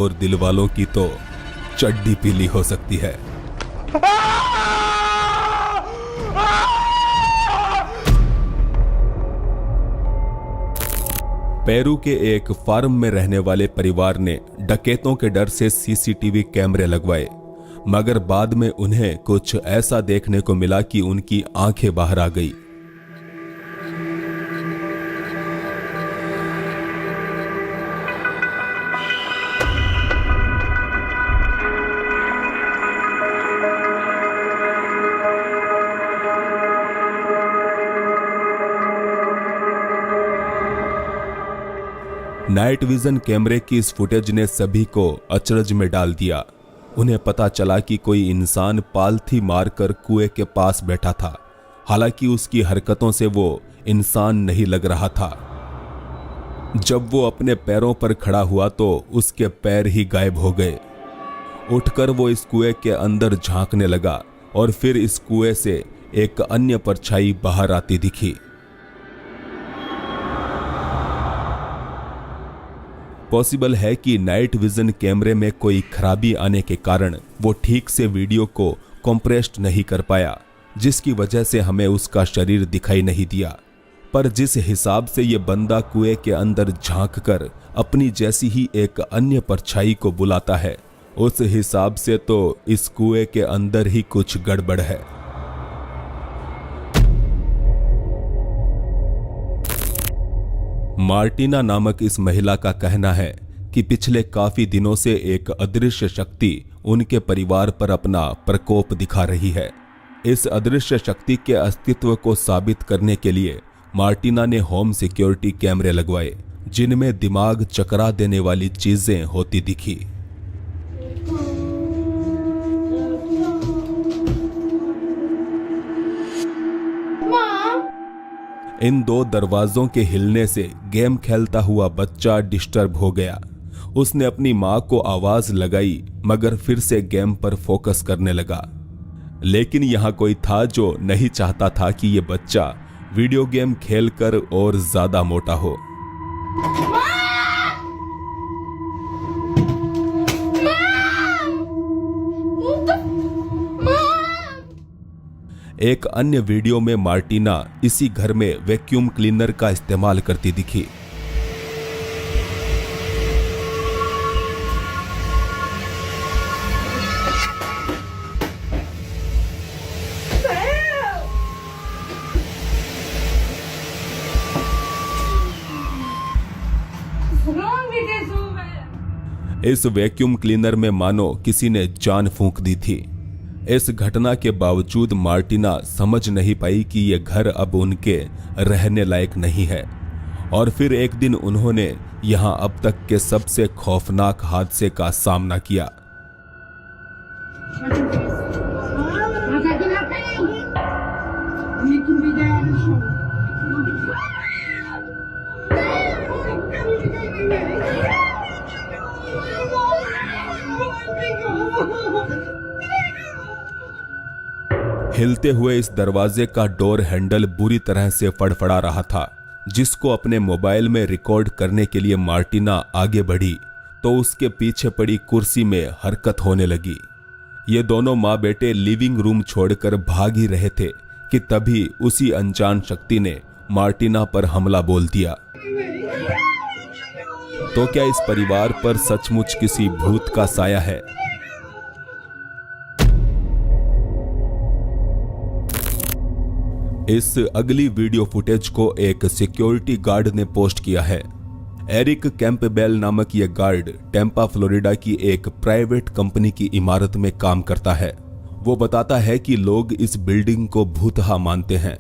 और दिल वालों की तो चड्डी पीली हो सकती है। पेरू के एक फार्म में रहने वाले परिवार ने डकैतों के डर से सीसीटीवी कैमरे लगवाए, मगर बाद में उन्हें कुछ ऐसा देखने को मिला कि उनकी आंखें बाहर आ गई। नाइट विजन कैमरे की इस फुटेज ने सभी को अचरज में डाल दिया। उन्हें पता चला कि कोई इंसान पालथी मारकर कुएं के पास बैठा था। हालांकि उसकी हरकतों से वो इंसान नहीं लग रहा था। जब वो अपने पैरों पर खड़ा हुआ तो उसके पैर ही गायब हो गए। उठकर वो इस कुएं के अंदर झांकने लगा और फिर इस कुएं से एक अन्य परछाई बाहर आती दिखी। पॉसिबल है कि नाइट विजन कैमरे में कोई खराबी आने के कारण वो ठीक से वीडियो को कंप्रेस्ड नहीं कर पाया, जिसकी वजह से हमें उसका शरीर दिखाई नहीं दिया। पर जिस हिसाब से ये बंदा कुएं के अंदर झांककर अपनी जैसी ही एक अन्य परछाई को बुलाता है, उस हिसाब से तो इस कुएं के अंदर ही कुछ गड़बड़ है। मार्टिना नामक इस महिला का कहना है कि पिछले काफी दिनों से एक अदृश्य शक्ति उनके परिवार पर अपना प्रकोप दिखा रही है। इस अदृश्य शक्ति के अस्तित्व को साबित करने के लिए मार्टिना ने होम सिक्योरिटी कैमरे लगवाए, जिनमें दिमाग चकरा देने वाली चीजें होती दिखी। इन दो दरवाजों के हिलने से गेम खेलता हुआ बच्चा डिस्टर्ब हो गया। उसने अपनी मां को आवाज लगाई, मगर फिर से गेम पर फोकस करने लगा। लेकिन यहाँ कोई था जो नहीं चाहता था कि ये बच्चा वीडियो गेम खेलकर और ज्यादा मोटा हो। एक अन्य वीडियो में मार्टिना इसी घर में वैक्यूम क्लीनर का इस्तेमाल करती दिखी। इस वैक्यूम क्लीनर में मानो किसी ने जान फूंक दी थी। इस घटना के बावजूद मार्टिना समझ नहीं पाई कि यह घर अब उनके रहने लायक नहीं है। और फिर एक दिन उन्होंने यहां अब तक के सबसे खौफनाक हादसे का सामना किया। हिलते हुए इस दरवाजे का डोर हैंडल बुरी तरह से फड़फड़ा रहा था। जिसको अपने मोबाइल में रिकॉर्ड करने के लिए मार्टिना आगे बढ़ी तो उसके पीछे पड़ी कुर्सी में हरकत होने लगी। ये दोनों माँ बेटे लिविंग रूम छोड़कर भाग ही रहे थे कि तभी उसी अनजान शक्ति ने मार्टिना पर हमला बोल दिया। तो क्या इस परिवार पर सचमुच किसी भूत का साया है? इस अगली वीडियो फुटेज को एक सिक्योरिटी गार्ड ने पोस्ट किया है। एरिक कैंपबेल नामक यह गार्ड टेम्पा फ्लोरिडा की एक प्राइवेट कंपनी की इमारत में काम करता है। वो बताता है कि लोग इस बिल्डिंग को भूतहा मानते हैं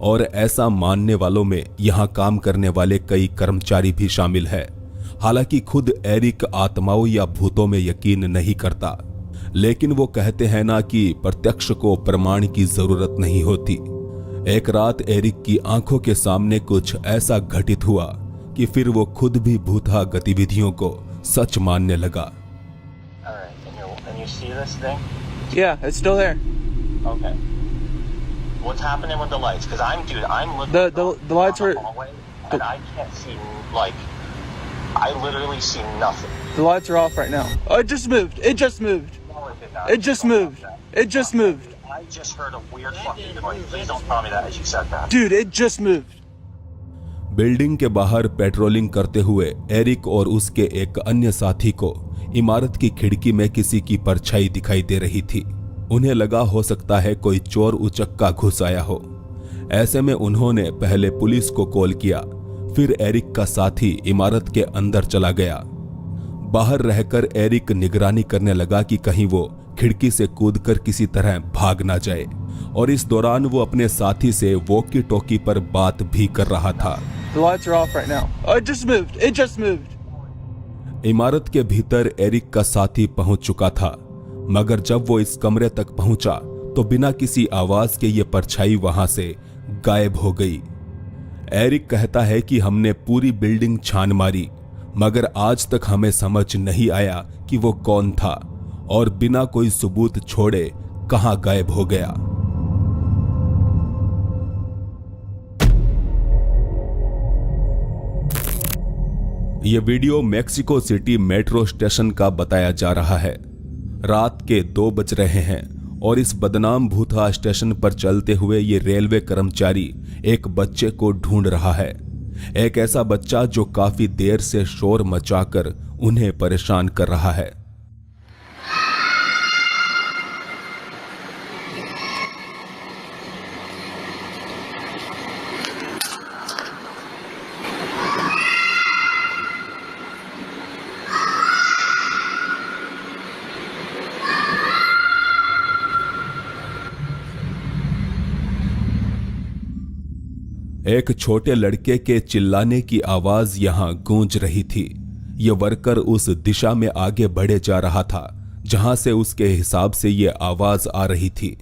और ऐसा मानने वालों में यहाँ काम करने वाले कई कर्मचारी भी शामिल है। हालांकि खुद एरिक आत्माओं या भूतों में यकीन नहीं करता, लेकिन वो कहते हैं ना कि प्रत्यक्ष को प्रमाण की जरूरत नहीं होती। एक रात एरिक की आंखों के सामने कुछ ऐसा घटित हुआ कि फिर वो खुद भी भूतहा गतिविधियों को सच मानने लगा। Yeah, it's still there. Okay. What's happening with the lights? Because I'm looking. The lights were. And I can't see, like, I literally see nothing. The lights are off right now. Oh, it just moved. It just moved. No, it did not. It just moved. It just moved. I just heard a weird fucking noise. Please don't tell me that as you said that. Dude, it just moved. Building के बाहर patrolling करते हुए Eric और उसके एक अन्य साथी को इमारत की खिड़की में किसी की परछाई दिखाई दे रही थी। उन्हें लगा हो सकता है कोई चोर उचक्का घुस आया हो। ऐसे में उन्होंने पहले पुलिस को कॉल किया, फिर एरिक का साथी इमारत के अंदर चला गया। बाहर रहकर एरिक निगरानी करने लगा कि कहीं वो खिड़की से कूदकर किसी तरह भाग ना जाए, और इस दौरान वो अपने साथी से वॉकी टॉकी पर बात भी कर रहा था। The lights are off right now. Oh, it just moved. It just moved. इमारत के भीतर एरिक का साथी पहुंच चुका था, मगर जब वो इस कमरे तक पहुंचा तो बिना किसी आवाज के ये परछाई वहां से गायब हो गई। एरिक कहता है कि हमने पूरी बिल्डिंग छान मारी, मगर आज तक हमें समझ नहीं आया कि वो कौन था और बिना कोई सबूत छोड़े कहां गायब हो गया। ये video Mexico city metro station का बताया जा रहा है। रात के 2 बज रहे हैं और इस बदनाम भूथा स्टेशन पर चलते हुए ये रेलवे कर्मचारी एक बच्चे को ढूंढ रहा है। एक ऐसा बच्चा जो काफी देर से शोर मचाकर उन्हें परेशान कर रहा है। एक छोटे लड़के के चिल्लाने की आवाज यहां गूंज रही थी। यह वर्कर उस दिशा में आगे बढ़े जा रहा था जहां से उसके हिसाब से यह आवाज आ रही थी।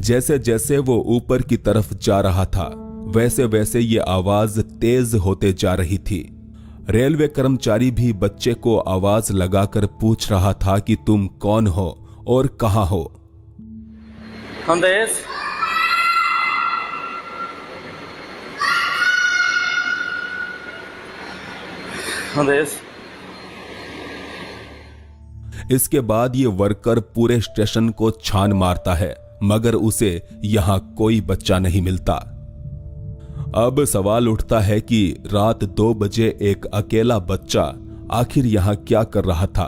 जैसे जैसे वो ऊपर की तरफ जा रहा था, वैसे वैसे ये आवाज तेज होते जा रही थी। रेलवे कर्मचारी भी बच्चे को आवाज लगाकर पूछ रहा था कि तुम कौन हो और कहां हो। ¿Dónde es? ¿Dónde es? इसके बाद ये वर्कर पूरे स्टेशन को छान मारता है, मगर उसे यहां कोई बच्चा नहीं मिलता। अब सवाल उठता है कि रात 2 बजे एक अकेला बच्चा आखिर यहां क्या कर रहा था।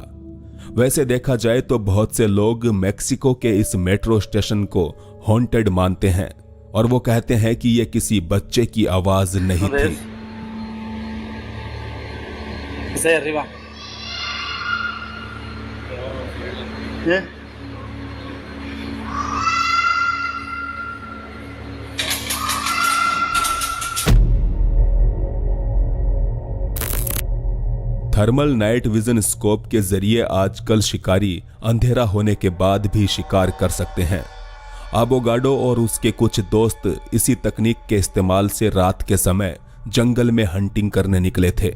वैसे देखा जाए तो बहुत से लोग मेक्सिको के इस मेट्रो स्टेशन को हॉन्टेड मानते हैं और वो कहते हैं कि यह किसी बच्चे की आवाज नहीं थी। थर्मल नाइट विजन स्कोप के जरिए आजकल शिकारी अंधेरा होने के बाद भी शिकार कर सकते हैं। आबोगाडो और उसके कुछ दोस्त इसी तकनीक के इस्तेमाल से रात के समय जंगल में हंटिंग करने निकले थे।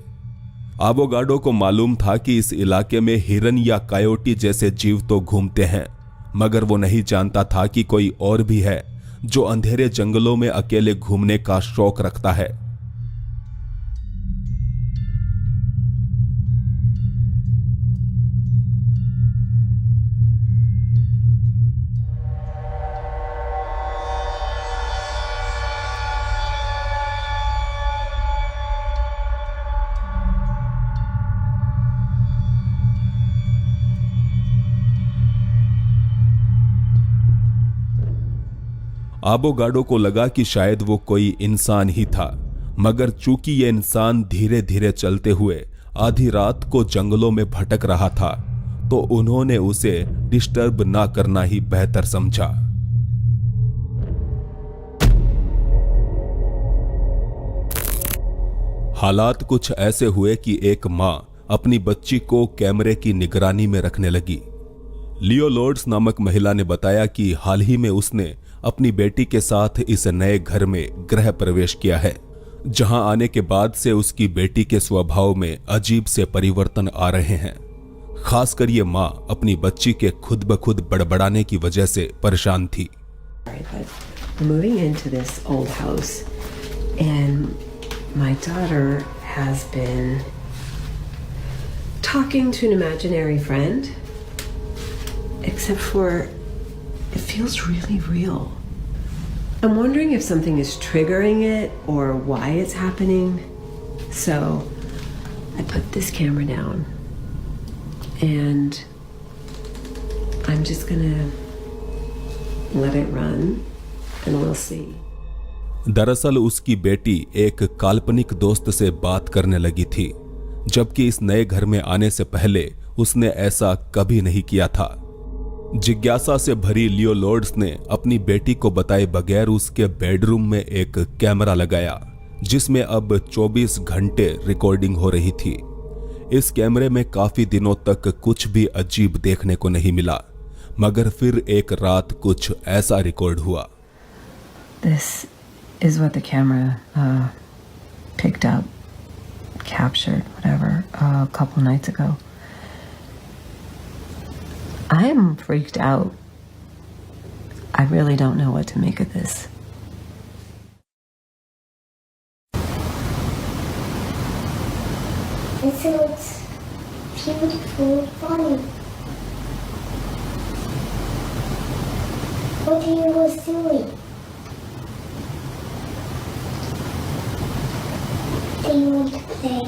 आबोगाडो को मालूम था कि इस इलाके में हिरन या कायोटी जैसे जीव तो घूमते हैं, मगर वो नहीं जानता था कि कोई और भी है जो अंधेरे जंगलों में अकेले घूमने का शौक रखता है। आबोगाडो को लगा कि शायद वो कोई इंसान ही था, मगर चूंकि ये इंसान धीरे धीरे चलते हुए आधी रात को जंगलों में भटक रहा था, तो उन्होंने उसे डिस्टर्ब ना करना ही बेहतर समझा। हालात कुछ ऐसे हुए कि एक मां अपनी बच्ची को कैमरे की निगरानी में रखने लगी। लियो लोर्ड्स नामक महिला ने बताया कि हाल ही में उसने अपनी बेटी के साथ इस नए घर में गृह प्रवेश किया है, जहां आने के बाद से उसकी बेटी के स्वभाव में अजीब से परिवर्तन आ रहे हैं। खासकर ये माँ अपनी बच्ची के खुद ब खुद बड़बड़ाने की वजह से परेशान थी। Moving into this old house, and my daughter has been talking to an imaginary friend, except for it feels really real. I'm wondering if something is triggering it or why it's happening. So I put this camera down and I'm just gonna let it run and we'll see. दरअसल उसकी बेटी एक काल्पनिक दोस्त से बात करने लगी थी, जबकि इस नए घर में आने से पहले उसने ऐसा कभी नहीं किया था। जिज्ञासा से भरी लियो लॉर्ड्स ने अपनी बेटी को बताए बगैर उसके बेडरूम में एक कैमरा लगाया, जिसमें अब 24 घंटे रिकॉर्डिंग हो रही थी। इस कैमरे में काफी दिनों तक कुछ भी अजीब देखने को नहीं मिला, मगर फिर एक रात कुछ ऐसा रिकॉर्ड हुआ। This is what the camera picked up, captured, whatever, a couple nights ago. I am freaked out. I really don't know what to make of this. It looks beautiful and funny. What are you guys doing? Do you want to play?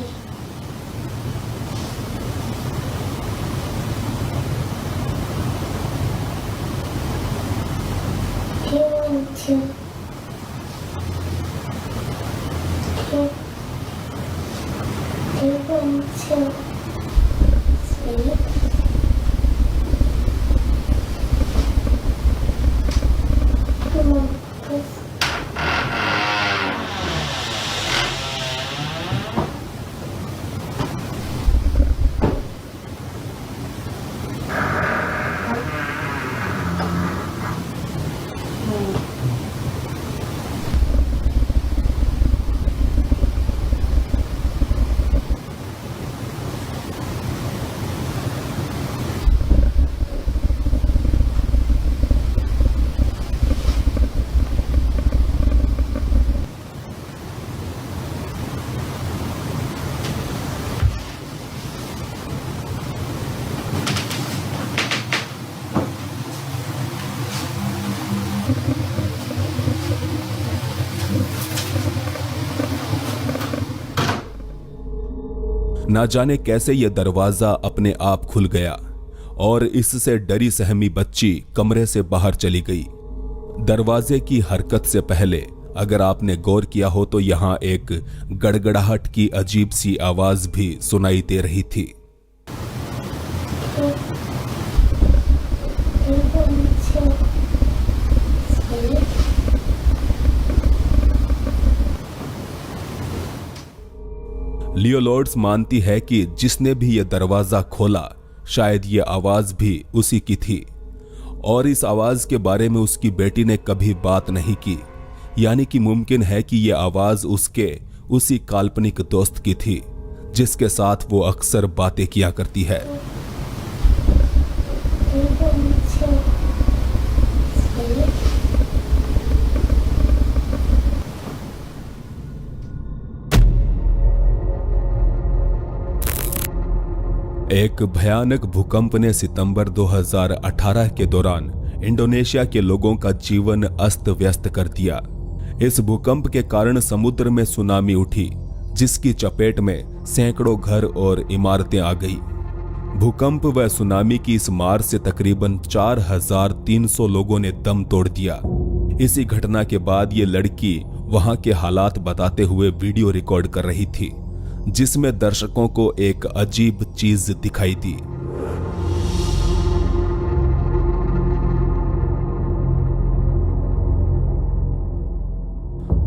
Do you want to? Do you want to sleep? Come on, please. ना जाने कैसे यह दरवाजा अपने आप खुल गया और इससे डरी सहमी बच्ची कमरे से बाहर चली गई। दरवाजे की हरकत से पहले अगर आपने गौर किया हो तो यहां एक गड़गड़ाहट की अजीब सी आवाज भी सुनाई दे रही थी। लियो लॉर्ड्स मानती है कि जिसने भी यह दरवाजा खोला शायद यह आवाज भी उसी की थी और इस आवाज के बारे में उसकी बेटी ने कभी बात नहीं की, यानी कि मुमकिन है कि यह आवाज उसके उसी काल्पनिक दोस्त की थी जिसके साथ वो अक्सर बातें किया करती है। एक भयानक भूकंप ने सितंबर 2018 के दौरान इंडोनेशिया के लोगों का जीवन अस्त व्यस्त कर दिया। इस भूकंप के कारण समुद्र में सुनामी उठी, जिसकी चपेट में सैकड़ों घर और इमारतें आ गई। भूकंप व सुनामी की इस मार से तकरीबन 4,300 लोगों ने दम तोड़ दिया। इसी घटना के बाद ये लड़की वहां के हालात बताते हुए वीडियो रिकॉर्ड कर रही थी, जिसमें दर्शकों को एक अजीब चीज दिखाई दी।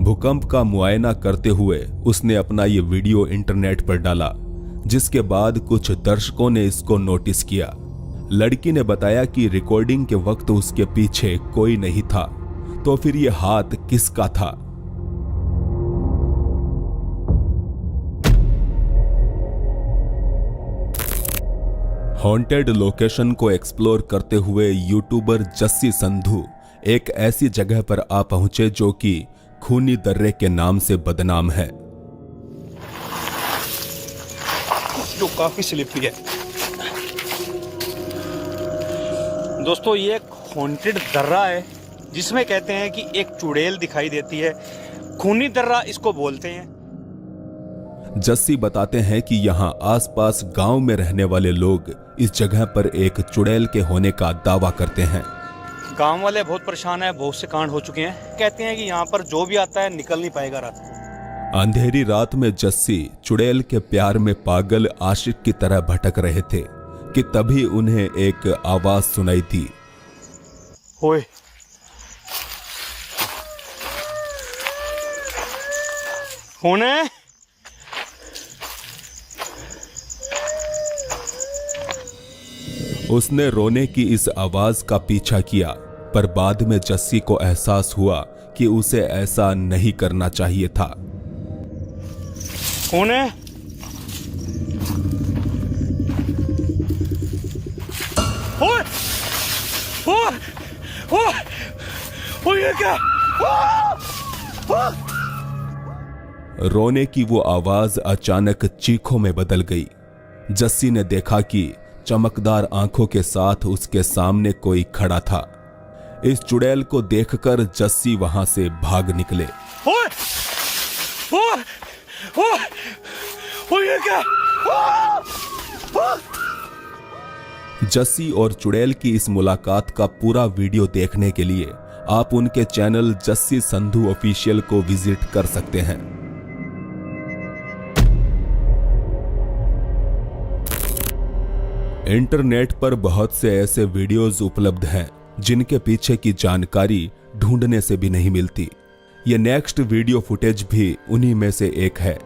भूकंप का मुआयना करते हुए उसने अपना ये वीडियो इंटरनेट पर डाला, जिसके बाद कुछ दर्शकों ने इसको नोटिस किया। लड़की ने बताया कि रिकॉर्डिंग के वक्त उसके पीछे कोई नहीं था, तो फिर ये हाथ किसका था? हॉन्टेड लोकेशन को एक्सप्लोर करते हुए यूट्यूबर जस्सी संधू एक ऐसी जगह पर आ पहुंचे जो कि खूनी दर्रे के नाम से बदनाम है। जो काफी स्लिपरी है। दोस्तों ये एक हॉन्टेड दर्रा है जिसमें कहते हैं कि एक चुड़ैल दिखाई देती है। खूनी दर्रा इसको बोलते हैं। जस्सी बताते हैं कि यहाँ आसपास गांव में रहने वाले लोग इस जगह पर एक चुड़ैल के होने का दावा करते हैं। गांव वाले बहुत परेशान है, बहुत से कांड हो चुके हैं। कहते हैं कि यहाँ पर जो भी आता है निकल नहीं पाएगा रात को। अंधेरी रात में जस्सी चुड़ैल के प्यार में पागल आशिक की तरह भटक रहे थे कि तभी उन्हें एक आवाज सुनाई दी। ओए कौन है? उसने रोने की इस आवाज का पीछा किया, पर बाद में जस्सी को एहसास हुआ कि उसे ऐसा नहीं करना चाहिए था। कौन है? ओए ओए ओए ओए ये क्या? रोने की वो आवाज अचानक चीखों में बदल गई। जस्सी ने देखा कि चमकदार आंखों के साथ उसके सामने कोई खड़ा था। इस चुड़ैल को देखकर जस्सी वहां से भाग निकले। ओए ओए ओए ओए ये क्या? जस्सी और चुड़ैल की इस मुलाकात का पूरा वीडियो देखने के लिए आप उनके चैनल जस्सी संधू ऑफिशियल को विजिट कर सकते हैं। इंटरनेट पर बहुत से ऐसे वीडियोस उपलब्ध हैं जिनके पीछे की जानकारी ढूंढने से भी नहीं मिलती। ये नेक्स्ट वीडियो फुटेज भी उन्हीं में से एक है,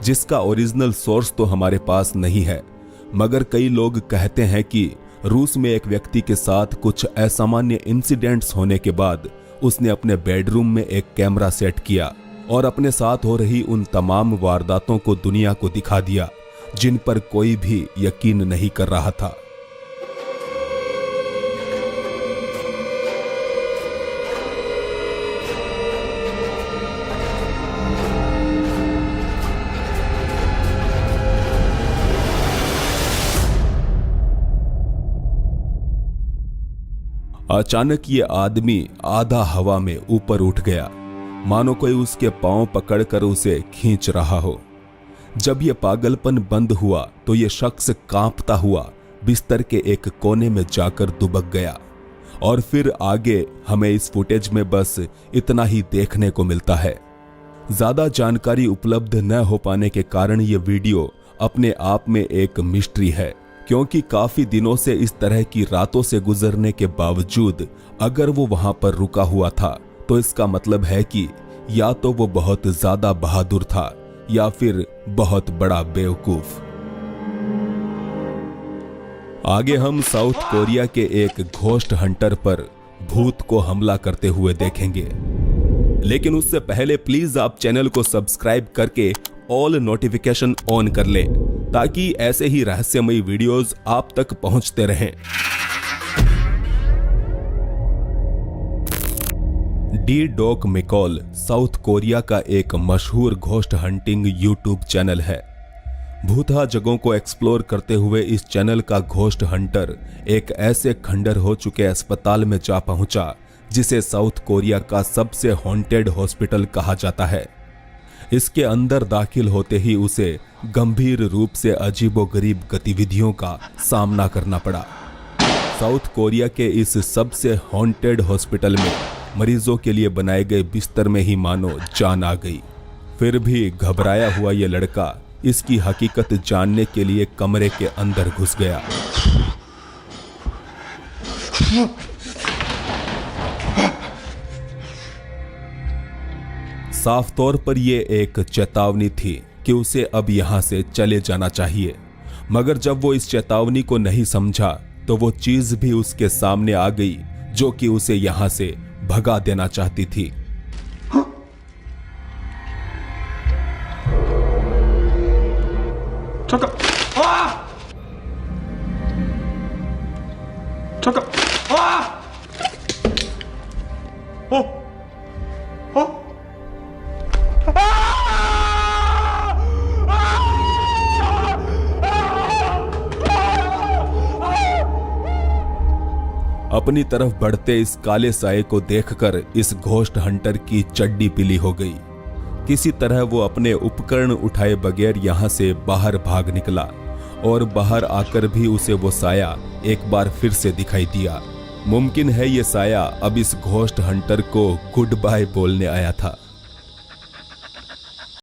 जिसका ओरिजिनल सोर्स तो हमारे पास नहीं है, मगर कई लोग कहते हैं कि रूस में एक व्यक्ति के साथ कुछ असामान्य इंसिडेंट्स होने के बाद उसने अपने बेडरूम में एक कैमरा सेट किया और अपने साथ हो रही उन तमाम वारदातों को दुनिया को दिखा दिया जिन पर कोई भी यकीन नहीं कर रहा था। अचानक ये आदमी आधा हवा में ऊपर उठ गया, मानो कोई उसके पांव पकड़कर उसे खींच रहा हो। जब ये पागलपन बंद हुआ तो ये शख्स कांपता हुआ बिस्तर के एक कोने में जाकर दुबक गया और फिर आगे हमें इस फुटेज में बस इतना ही देखने को मिलता है। ज्यादा जानकारी उपलब्ध न हो पाने के कारण ये वीडियो अपने आप में एक मिस्ट्री है, क्योंकि काफी दिनों से इस तरह की रातों से गुजरने के बावजूद अगर वो वहां पर रुका हुआ था तो इसका मतलब है कि या तो वो बहुत ज्यादा बहादुर था या फिर बहुत बड़ा बेवकूफ। आगे हम साउथ कोरिया के एक घोस्ट हंटर पर भूत को हमला करते हुए देखेंगे, लेकिन उससे पहले प्लीज आप चैनल को सब्सक्राइब करके ऑल नोटिफिकेशन ऑन कर लें ताकि ऐसे ही रहस्यमयी वीडियोस आप तक पहुंचते रहें। डी डॉक मैकॉल साउथ कोरिया का एक मशहूर घोस्ट हंटिंग यूट्यूब चैनल है। भूतहा जगहों को एक्सप्लोर करते हुए इस चैनल का घोस्ट हंटर एक ऐसे खंडर हो चुके अस्पताल में जा पहुंचा जिसे साउथ कोरिया का सबसे हॉन्टेड हॉस्पिटल कहा जाता है। इसके अंदर दाखिल होते ही उसे गंभीर रूप से अजीबोगरीब गतिविधियों का सामना करना पड़ा। साउथ कोरिया के इस सबसे हॉन्टेड हॉस्पिटल में मरीजों के लिए बनाए गए बिस्तर में ही मानो जान आ गई। फिर भी घबराया हुआ ये लड़का इसकी हकीकत जानने के लिए कमरे के अंदर घुस गया। साफ तौर पर यह एक चेतावनी थी कि उसे अब यहां से चले जाना चाहिए, मगर जब वो इस चेतावनी को नहीं समझा तो वो चीज भी उसके सामने आ गई जो कि उसे यहां से भगा देना चाहती थी। अपनी तरफ बढ़ते इस काले साये को देखकर इस घोस्ट हंटर की चड्डी पीली हो गई। किसी तरह वो अपने उपकरण उठाए बगैर यहां से बाहर भाग निकला और बाहर आकर भी उसे वो साया एक बार फिर से दिखाई दिया। मुमकिन है ये साया अब इस घोस्ट हंटर को गुड बाय बोलने आया था।